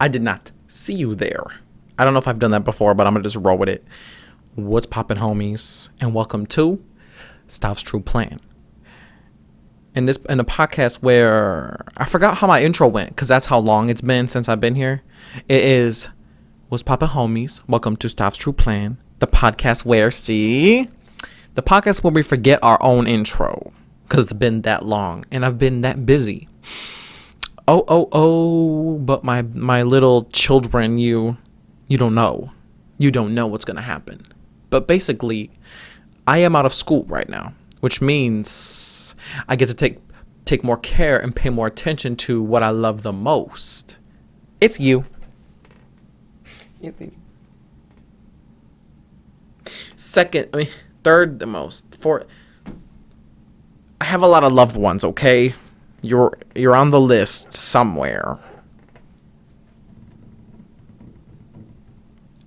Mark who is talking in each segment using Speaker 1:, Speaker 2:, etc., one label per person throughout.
Speaker 1: I did not see you there. I don't know if I've done that before, but I'm going to just roll with it. What's poppin', homies? And welcome to Stav's True Plan. In a podcast where I forgot how my intro went because that's how long it's been since I've been here. It is What's poppin', homies? Welcome to Stav's True Plan, the podcast where, the podcast where we forget our own intro because it's been that long and I've been that busy. But my little children, you don't know. You don't know what's going to happen. But basically, I am out of school right now, which means I get to take more care and pay more attention to what I love the most. It's you. Third the most. I have a lot of loved ones, okay? You're on the list somewhere.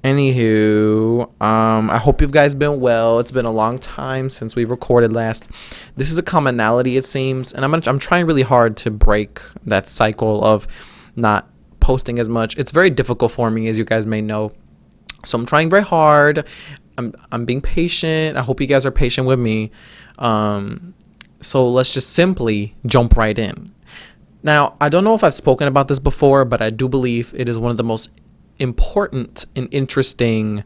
Speaker 1: Anywho, I hope you guys been well. It's been a long time since we recorded last. This is a commonality, it seems, and I'm trying really hard to break that cycle of not posting as much. It's very difficult for me, as you guys may know. So I'm trying very hard. I'm being patient. I hope you guys are patient with me. So let's just simply jump right in. Now, I don't know if I've spoken about this before, but I do believe it is one of the most important and interesting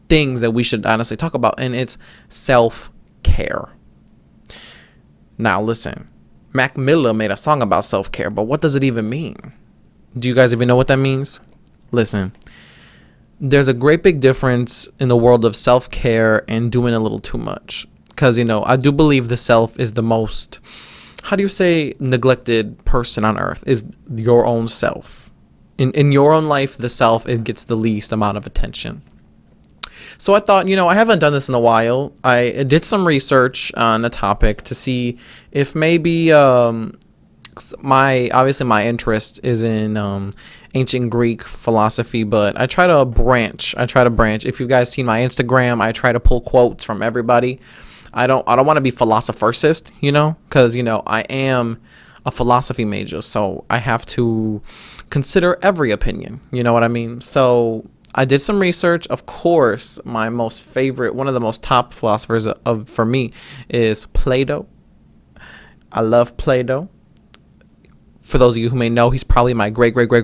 Speaker 1: things that we should honestly talk about, and it's self-care. Now, listen, Mac Miller made a song about self-care, but what does it even mean? Do you guys even know what that means? Listen, there's a great big difference in the world of self-care and doing a little too much. Because, I do believe the self is the most, neglected person on earth, is your own self. In your own life, the self, it gets the least amount of attention. So I thought, I haven't done this in a while. I did some research on a topic to see if maybe my interest is in ancient Greek philosophy, but I try to branch. If you guys seen my Instagram, I try to pull quotes from everybody. I don't want to be philosophercist, because, I am a philosophy major, so I have to consider every opinion, you know what I mean? So I did some research. Of course, my most favorite, one of the most top philosophers for me is Plato. I love Plato. For those of you who may know, he's probably my great grandfather.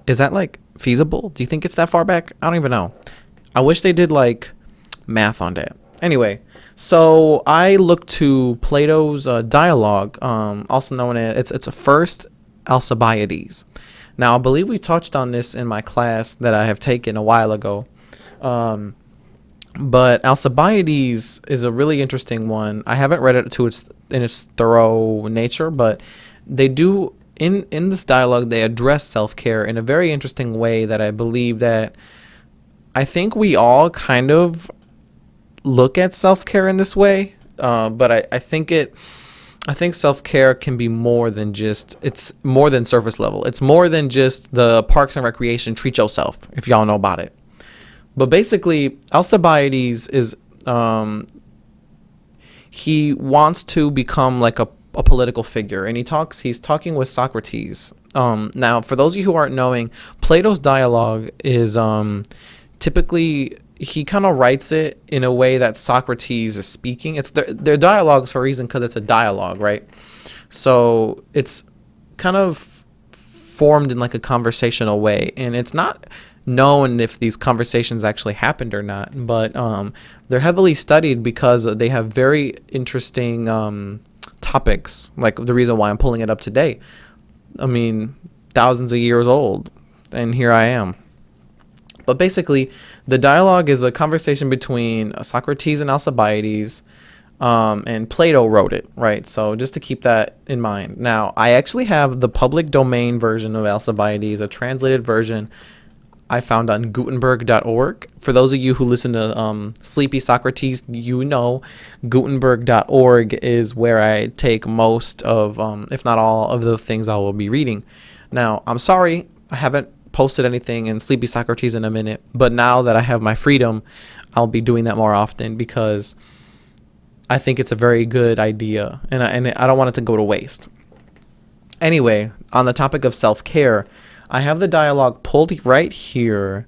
Speaker 1: Is that feasible? Do you think it's that far back? I don't even know. I wish they did math on that. Anyway, so I looked to Plato's dialogue, also known as it's a first Alcibiades. Now I believe we touched on this in my class that I have taken a while ago. But Alcibiades is a really interesting one. I haven't read it in its thorough nature, but they do in this dialogue they address self-care in a very interesting way that I believe that I think we all kind of look at self-care in this way, but I think self-care can be more than it's more than surface level. It's more than just the Parks and Recreation treat yourself, if y'all know about it. But basically, Alcibiades is he wants to become a political figure, and he's talking with Socrates. Now, for those of you who aren't knowing, Plato's dialogue is typically he kind of writes it in a way that Socrates is speaking. It's their dialogues for a reason because it's a dialogue, right? So it's kind of formed in a conversational way, and it's not known if these conversations actually happened or not, but they're heavily studied because they have very interesting topics, like the reason why I'm pulling it up today. I mean, thousands of years old, and here I am. But basically, the dialogue is a conversation between Socrates and Alcibiades, and Plato wrote it, right? So just to keep that in mind. Now, I actually have the public domain version of Alcibiades, a translated version I found on Gutenberg.org. For those of you who listen to Sleepy Socrates, Gutenberg.org is where I take most of, if not all, of the things I will be reading. Now, I'm sorry, I haven't posted anything in Sleepy Socrates in a minute, but now that I have my freedom, I'll be doing that more often because I think it's a very good idea, and I don't want it to go to waste. Anyway, on the topic of self-care, I have the dialogue pulled right here,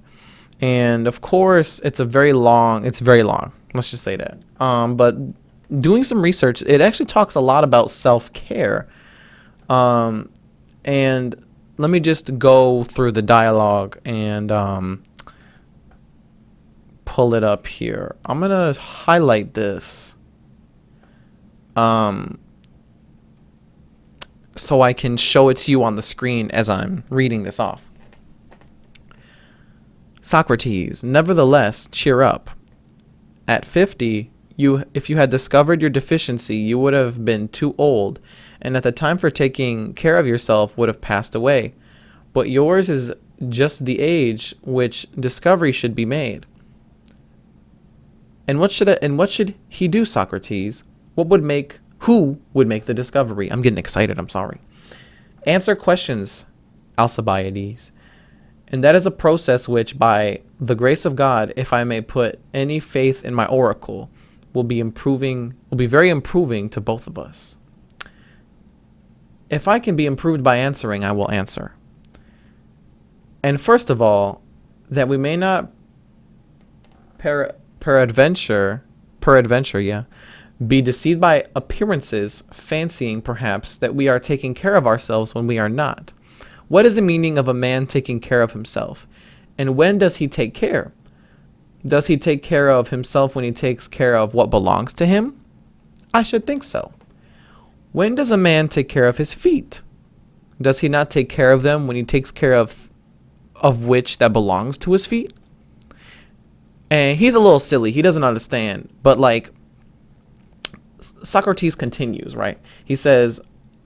Speaker 1: and of course, it's very long. Let's just say that. But doing some research, it actually talks a lot about self-care. And let me just go through the dialogue and pull it up here. I'm gonna highlight this so I can show it to you on the screen as I'm reading this off. Socrates, nevertheless, cheer up. At 50, if you had discovered your deficiency, you would have been too old, and that the time for taking care of yourself would have passed away. But yours is just the age which discovery should be made. And what should he do, Socrates? Who would make the discovery? I'm getting excited, I'm sorry. Answer questions, Alcibiades. And that is a process which, by the grace of God, if I may put any faith in my oracle, will be very improving to both of us. If I can be improved by answering, I will answer. And first of all, that we may not peradventure, be deceived by appearances, fancying perhaps that we are taking care of ourselves when we are not. What is the meaning of a man taking care of himself? And when does he take care? Does he take care of himself when he takes care of what belongs to him? I should think so. When does a man take care of his feet? Does he not take care of them when he takes care of which that belongs to his feet? And he's a little silly. He doesn't understand. But like, Socrates continues, right? He says,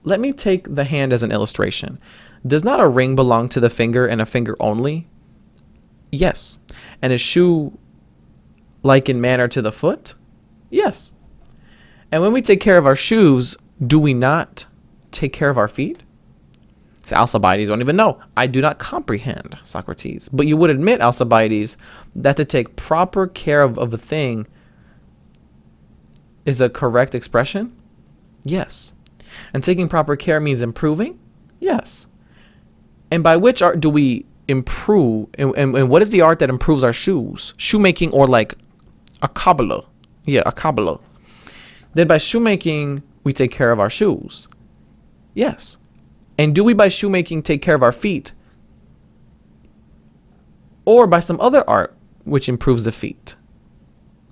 Speaker 1: let me take the hand as an illustration. Does not a ring belong to the finger and a finger only? Yes. And a shoe like in manner to the foot? Yes. And when we take care of our shoes, do we not take care of our feet? So Alcibiades don't even know. I do not comprehend, Socrates. But you would admit, Alcibiades, that to take proper care of a thing is a correct expression? Yes. And taking proper care means improving? Yes. And by which art do we improve? And what is the art that improves our shoes? Shoemaking, or like a cobbler. Yeah, a cobbler. Then by shoemaking, we take care of our shoes. Yes. And do we by shoemaking take care of our feet? Or by some other art which improves the feet?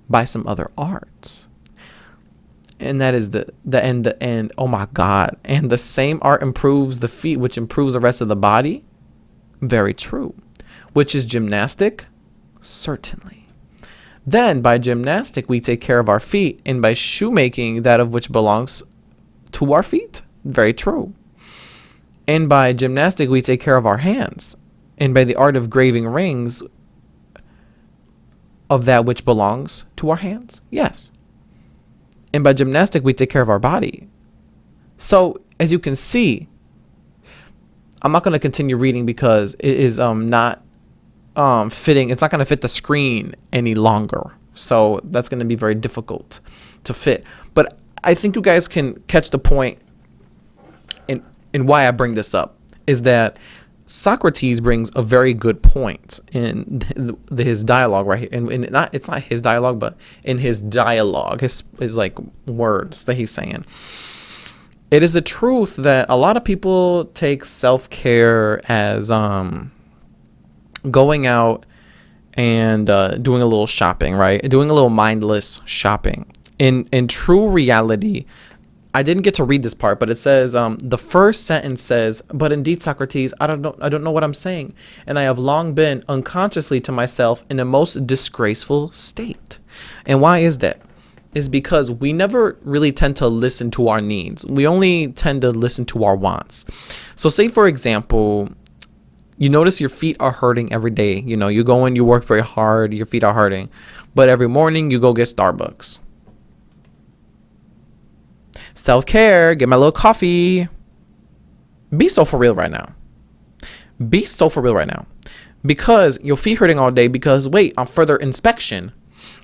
Speaker 1: By some other arts. And that is the end. Oh my God. And the same art improves the feet, which improves the rest of the body? Very true. Which is gymnastic? Certainly. Then by gymnastic, we take care of our feet, and by shoemaking, that of which belongs to our feet? Very true. And by gymnastic, we take care of our hands, and by the art of graving rings, of that which belongs to our hands? Yes. And by gymnastic, we take care of our body. So, as you can see, I'm not going to continue reading because it is not fitting. It's not going to fit the screen any longer. So, that's going to be very difficult to fit. But I think you guys can catch the point in why I bring this up. Is that Socrates brings a very good point in his dialogue right here. And it's not his dialogue, but in his dialogue, his like words that he's saying. It is a truth that a lot of people take self-care as going out and doing a little shopping, right? Doing a little mindless shopping. In true reality, I didn't get to read this part, but it says, the first sentence says, but indeed, Socrates, I don't know what I'm saying. And I have long been unconsciously to myself in a most disgraceful state. And why is that? Is because we never really tend to listen to our needs. We only tend to listen to our wants. So say, for example, you notice your feet are hurting every day. You know, you go in, you work very hard, your feet are hurting. But every morning you go get Starbucks. Self-care, get my little coffee. Be so for real right now. Be so for real right now. Because your feet hurting all day because, wait, on further inspection,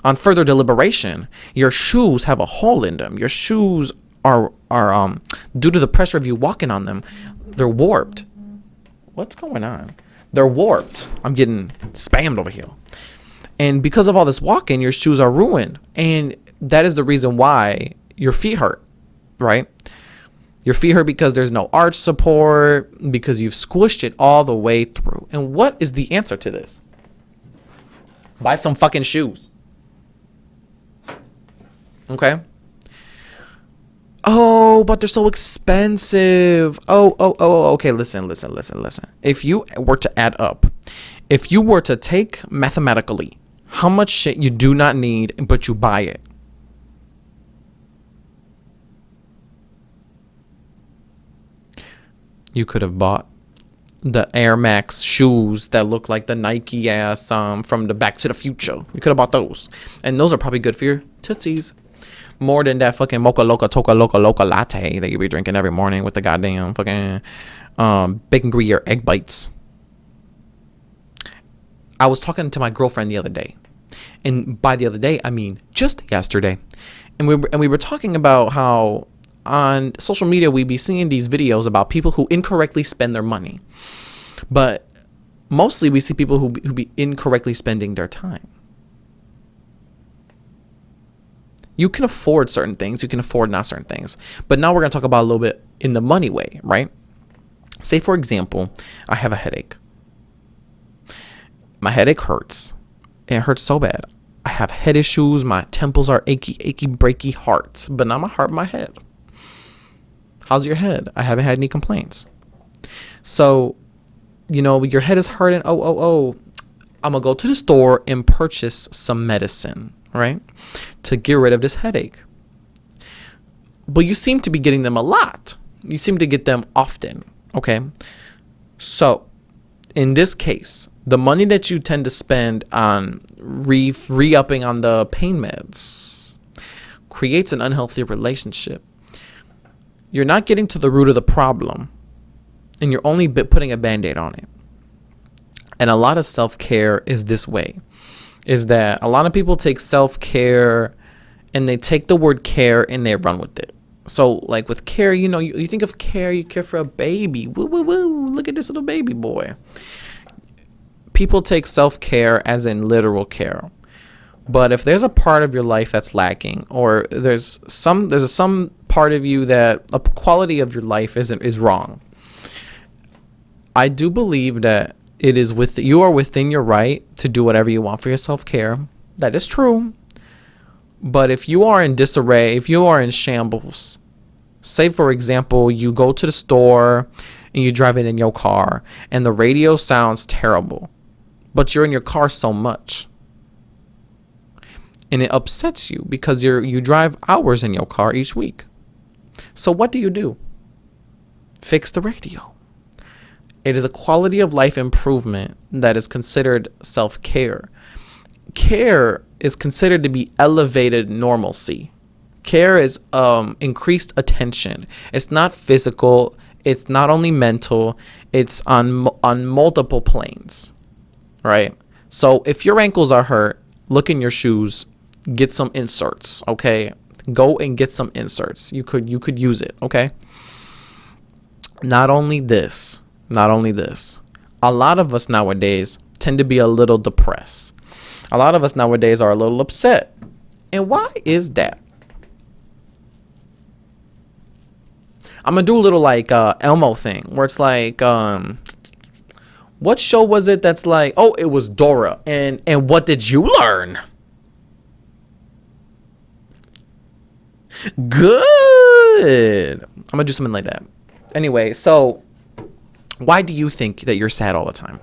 Speaker 1: On further deliberation, your shoes have a hole in them. Your shoes are due to the pressure of you walking on them, they're warped. What's going on? They're warped. I'm getting spammed over here. And because of all this walking, your shoes are ruined. And that is the reason why your feet hurt, right? Your feet hurt because there's no arch support, because you've squished it all the way through. And what is the answer to this? Buy some fucking shoes. Okay? Oh, but they're so expensive. Okay, listen. If you were to add up, if you were to take mathematically how much shit you do not need, but you buy it, you could have bought the Air Max shoes that look like the Nike ass from the Back to the Future. You could have bought those. And those are probably good for your tootsies. More than that fucking mocha loca toca loca loca latte that you be drinking every morning with the goddamn fucking bacon Gruyere egg bites. I was talking to my girlfriend the other day. And by the other day, I mean just yesterday. And we were talking about how on social media we be seeing these videos about people who incorrectly spend their money. But mostly we see people who be incorrectly spending their time. You can afford certain things. You can afford not certain things. But now we're going to talk about a little bit in the money way, right? Say, for example, I have a headache. My headache hurts. It hurts so bad. I have head issues. My temples are achy, breaky hearts. But not my heart, my head. How's your head? I haven't had any complaints. So, your head is hurting. I'm going to go to the store and purchase some medicine, right? To get rid of this headache. But you seem to be getting them a lot. You seem to get them often, okay? So, in this case, the money that you tend to spend on re-upping on the pain meds creates an unhealthy relationship. You're not getting to the root of the problem, and you're only putting a Band-Aid on it. And a lot of self-care is this way, is that a lot of people take self-care and they take the word care and they run with it. So like with care, you think of care, you care for a baby. Woo, woo, woo, look at this little baby boy. People take self-care as in literal care. But if there's a part of your life that's lacking, or there's some part of you that a quality of your life is wrong, I do believe that you are within your right to do whatever you want for your self-care. That is true. But if you are in disarray, if you are in shambles, say for example, you go to the store and you drive it in your car and the radio sounds terrible, but you're in your car so much. And it upsets you because you drive hours in your car each week. So what do? Fix the radio. It is a quality of life improvement that is considered self-care. Care is considered to be elevated normalcy. Care is increased attention. It's not physical. It's not only mental. It's on multiple planes, right? So if your ankles are hurt, look in your shoes. Get some inserts, okay? Go and get some inserts. You could use it, okay? Not only this. A lot of us nowadays tend to be a little depressed. A lot of us nowadays are a little upset. And why is that? I'm going to do a little like Elmo thing where it's like, what show was it that's like, oh, it was Dora. And what did you learn? Good. I'm going to do something like that. Anyway, so why do you think that you're sad all the time?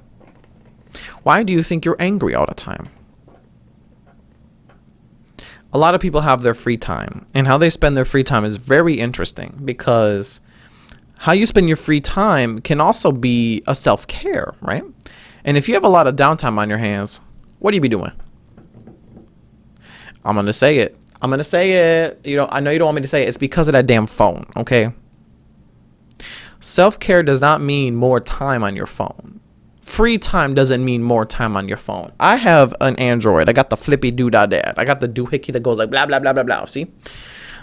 Speaker 1: Why do you think you're angry all the time? A lot of people have their free time, and how they spend their free time is very interesting because how you spend your free time can also be a self-care, right? And if you have a lot of downtime on your hands, what do you be doing? I'm going to say it. I know you don't want me to say it. It's because of that damn phone, okay? Self-care does not mean more time on your phone. Free time doesn't mean more time on your phone. I have an Android. I got the flippy doodad. I got the doohickey that goes like blah, blah, blah, blah, blah. See?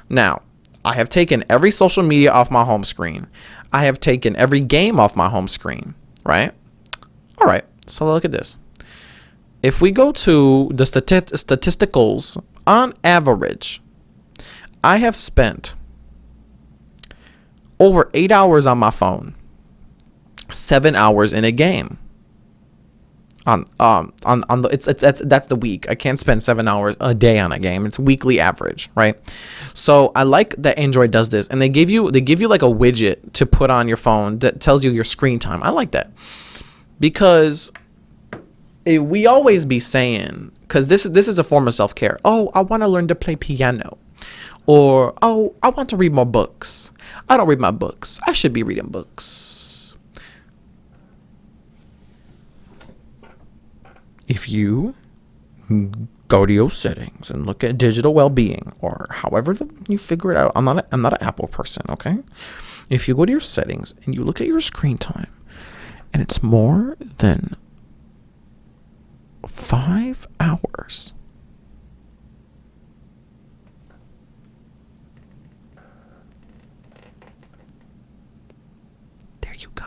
Speaker 1: Now, I have taken every social media off my home screen. I have taken every game off my home screen, right? All right, so look at this. If we go to the statisticals, on average, I have spent over 8 hours on my phone, 7 hours in a game. That's the week. I can't spend 7 hours a day on a game. It's weekly average, right? So I like that Android does this, and they give you like a widget to put on your phone that tells you your screen time. I like that because we always be saying, because this is a form of self-care. Oh, I want to learn to play piano, or oh, I want to read more books. I don't read my books. I should be reading books. If you go to your settings and look at digital well-being, or however you figure it out, I'm not an Apple person, okay? If you go to your settings and you look at your screen time, and it's more than 5 hours, there you go.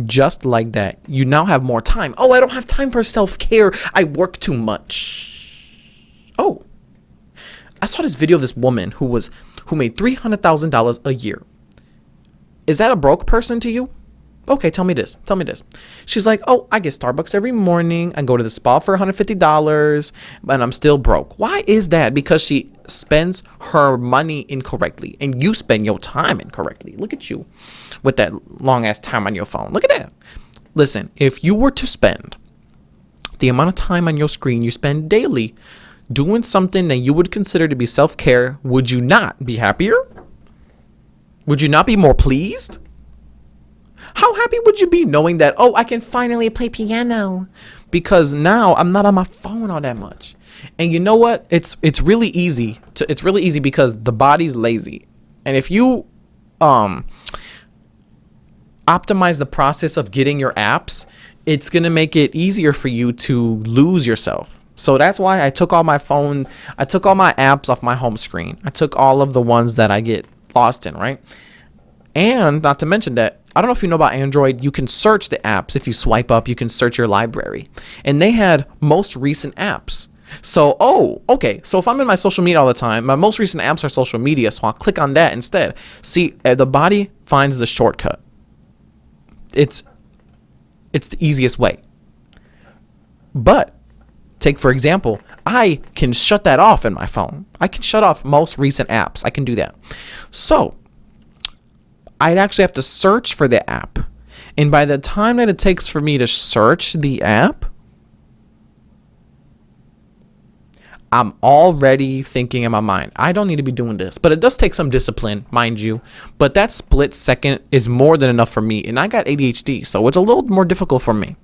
Speaker 1: Just like that, you now have more time. Oh, I don't have time for self-care. I work too much. Oh, I saw this video of this woman who made $300,000 a year. Is that a broke person to you? Okay, tell me this. She's like, oh, I get Starbucks every morning. I go to the spa for $150, and I'm still broke. Why is that? Because she spends her money incorrectly, and you spend your time incorrectly. Look at you with that long ass time on your phone. Look at that. Listen, if you were to spend the amount of time on your screen you spend daily doing something that you would consider to be self-care, would you not be happier? Would you not be more pleased? How happy would you be knowing that, oh, I can finally play piano because now I'm not on my phone all that much? And you know what? It's really easy because the body's lazy. And if you optimize the process of getting your apps, it's going to make it easier for you to lose yourself. So that's why I took all my apps off my home screen. I took all of the ones that I get lost in, right? And not to mention that, I don't know if you know about Android, you can search the apps. If you swipe up, you can search your library. And they had most recent apps. So, so if I'm in my social media all the time, my most recent apps are social media, so I'll click on that instead. See, the body finds the shortcut. It's the easiest way. But take, for example, I can shut that off in my phone. I can shut off most recent apps. I can do that. So I'd actually have to search for the app. And by the time that it takes for me to search the app, I'm already thinking in my mind, I don't need to be doing this. But it does take some discipline, mind you. But that split second is more than enough for me. And I got ADHD, so it's a little more difficult for me.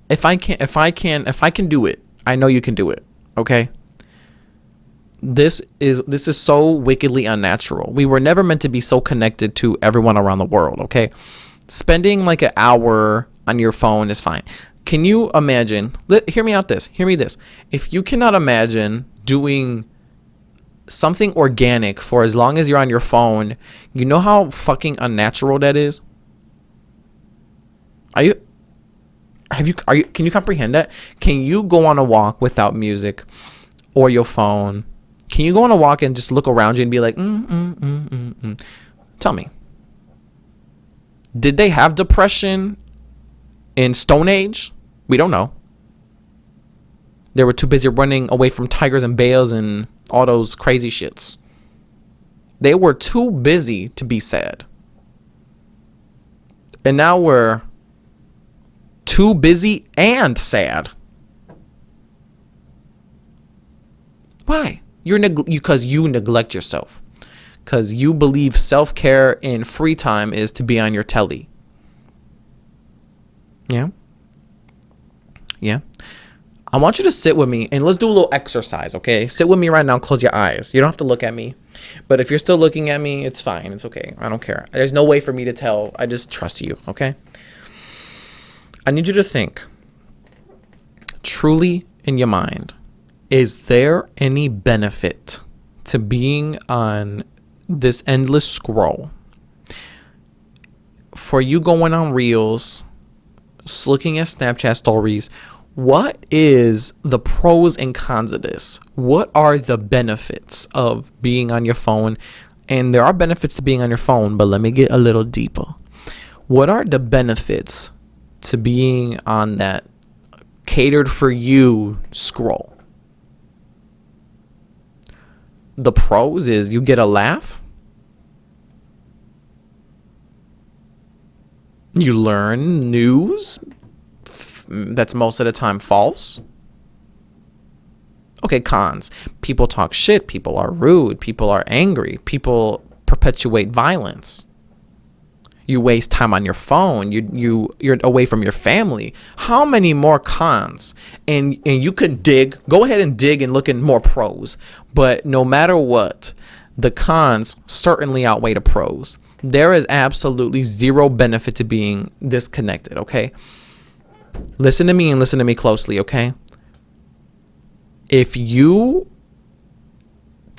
Speaker 1: If I can do it, I know you can do it. Okay? This is so wickedly unnatural. We were never meant to be so connected to everyone around the world, okay? Spending like an hour on your phone is fine. Can you imagine? Hear me this. If you cannot imagine doing something organic for as long as you're on your phone, you know how fucking unnatural that is? Can you comprehend that? Can you go on a walk without music or your phone? Can you go on a walk and just look around you and be like, Tell me, did they have depression in Stone Age? We don't know. They were too busy running away from tigers and bears and all those crazy shits. They were too busy to be sad. And now we're too busy and sad. Why? Because you neglect yourself. Because you believe self-care in free time is to be on your telly. Yeah? Yeah? I want you to sit with me and let's do a little exercise, okay? Sit with me right now. Close your eyes. You don't have to look at me. But if you're still looking at me, it's fine. It's okay. I don't care. There's no way for me to tell. I just trust you, okay? I need you to think truly in your mind. Is there any benefit to being on this endless scroll? For you going on Reels, looking at Snapchat stories, what is the pros and cons of this? What are the benefits of being on your phone? And there are benefits to being on your phone, but let me get a little deeper. What are the benefits to being on that catered for you scroll? The pros is you get a laugh. You learn news that's most of the time false. Okay, cons. People talk shit. People are rude. People are angry. People perpetuate violence. You waste time on your phone. You're away from your family. How many more cons? And you could go ahead and dig and look at more pros. But no matter what, the cons certainly outweigh the pros. There is absolutely zero benefit to being disconnected, okay? Listen to me and listen to me closely, okay? If you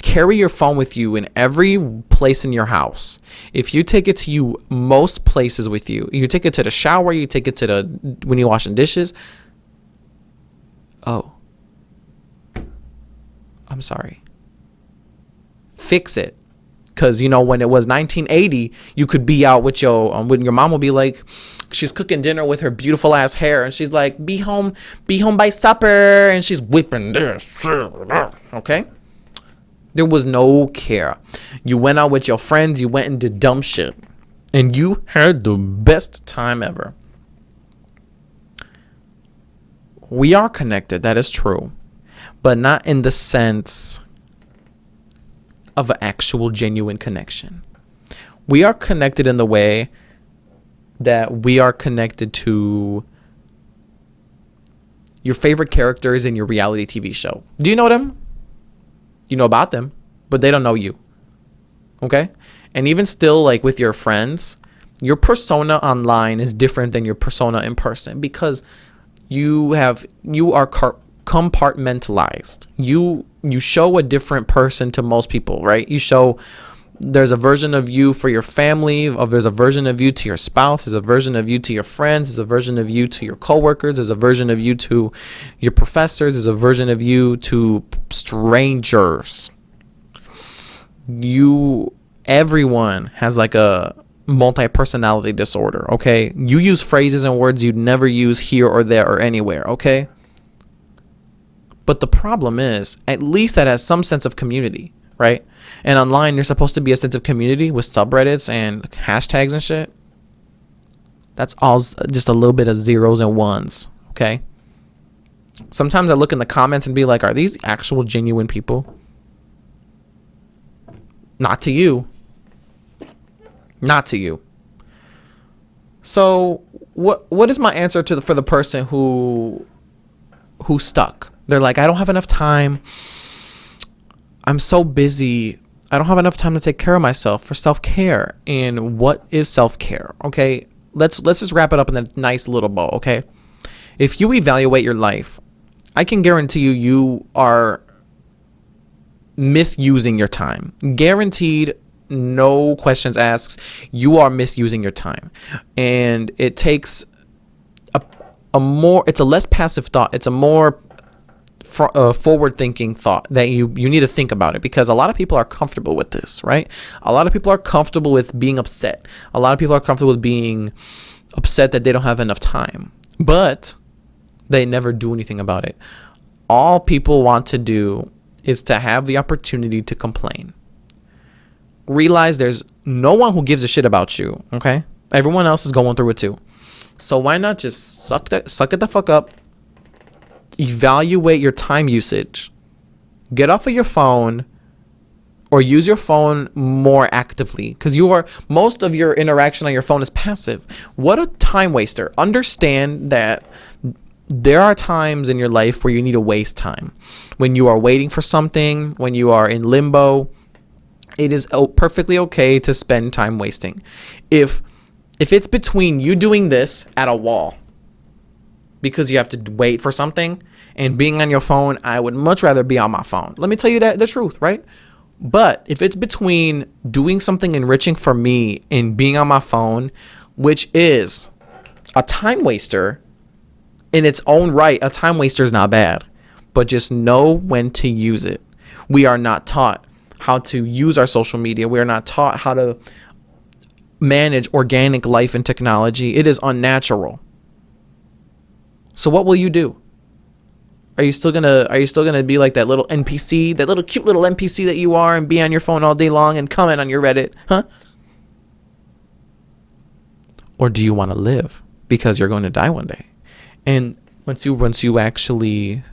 Speaker 1: carry your phone with you in every place in your house, if you take it to you most places with you, you take it to the shower, you take it to when you're washing dishes. Oh, I'm sorry. Fix it. Because, when it was 1980, you could be out with when your mom will be like, she's cooking dinner with her beautiful ass hair. And she's like, be home by supper. And she's whipping this. Okay? There was no care. You went out with your friends. You went and did dumb shit. And you had the best time ever. We are connected. That is true. But not in the sense of an actual genuine connection. We are connected in the way that we are connected to your favorite characters in your reality TV show. Do you know them? You know about them, but they don't know you. Okay? And even still, like with your friends, your persona online is different than your persona in person because you are compartmentalized. You show a different person to most people, right? There's a version of you for your family, there's a version of you to your spouse, there's a version of you to your friends, there's a version of you to your coworkers, there's a version of you to your professors, there's a version of you to strangers. Everyone has like a multi-personality disorder, okay? You use phrases and words you'd never use here or there or anywhere, okay? But the problem is, at least that has some sense of community, right? And online, there's supposed to be a sense of community with subreddits and hashtags and shit. That's all just a little bit of zeros and ones, okay? Sometimes I look in the comments and be like, are these actual genuine people? Not to you. Not to you. So what is my answer for the person who's stuck? They're like, I don't have enough time. I'm so busy. I don't have enough time to take care of myself for self-care. And what is self-care? Okay, let's just wrap it up in a nice little bow, okay? If you evaluate your life, I can guarantee you are misusing your time. Guaranteed, no questions asked. You are misusing your time. And it takes it's a less passive thought. It's a more forward-thinking thought that you need to think about it, because a lot of people are comfortable with this, right? A lot of people are comfortable with being upset. A lot of people are comfortable with being upset that they don't have enough time, but they never do anything about it. All people want to do is to have the opportunity to complain. Realize there's no one who gives a shit about you, okay? Everyone else is going through it too. So why not just suck it the fuck up? Evaluate your time usage. Get off of your phone, or use your phone more actively, because most of your interaction on your phone is passive. What a time waster. Understand that there are times in your life where you need to waste time. When you are waiting for something, when you are in limbo, it is perfectly okay to spend time wasting. If it's between you doing this at a wall because you have to wait for something, and being on your phone, I would much rather be on my phone. Let me tell you that the truth, right? But if it's between doing something enriching for me and being on my phone, which is a time waster in its own right, a time waster is not bad, but just know when to use it. We are not taught how to use our social media. We are not taught how to manage organic life and technology. It is unnatural. So what will you do? Are you still gonna be like that little NPC, that little cute little NPC that you are, and be on your phone all day long and comment on your Reddit, huh? Or do you want to live because you're going to die one day? And once you actually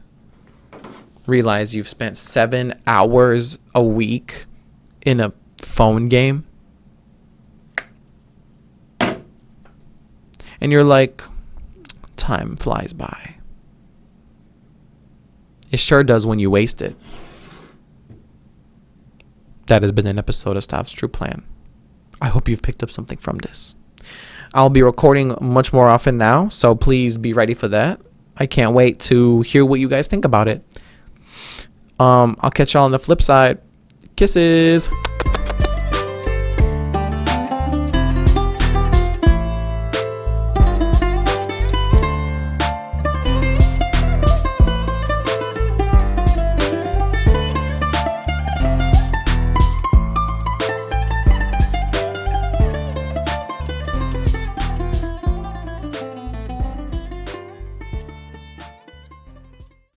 Speaker 1: realize you've spent 7 hours a week in a phone game, and you're like, time flies by. It sure does when you waste it. That has been an episode of Stav's True Plan. I hope you've picked up something from this. I'll be recording much more often now, so please be ready for that. I can't wait to hear what you guys think about it. I'll catch y'all on the flip side. Kisses.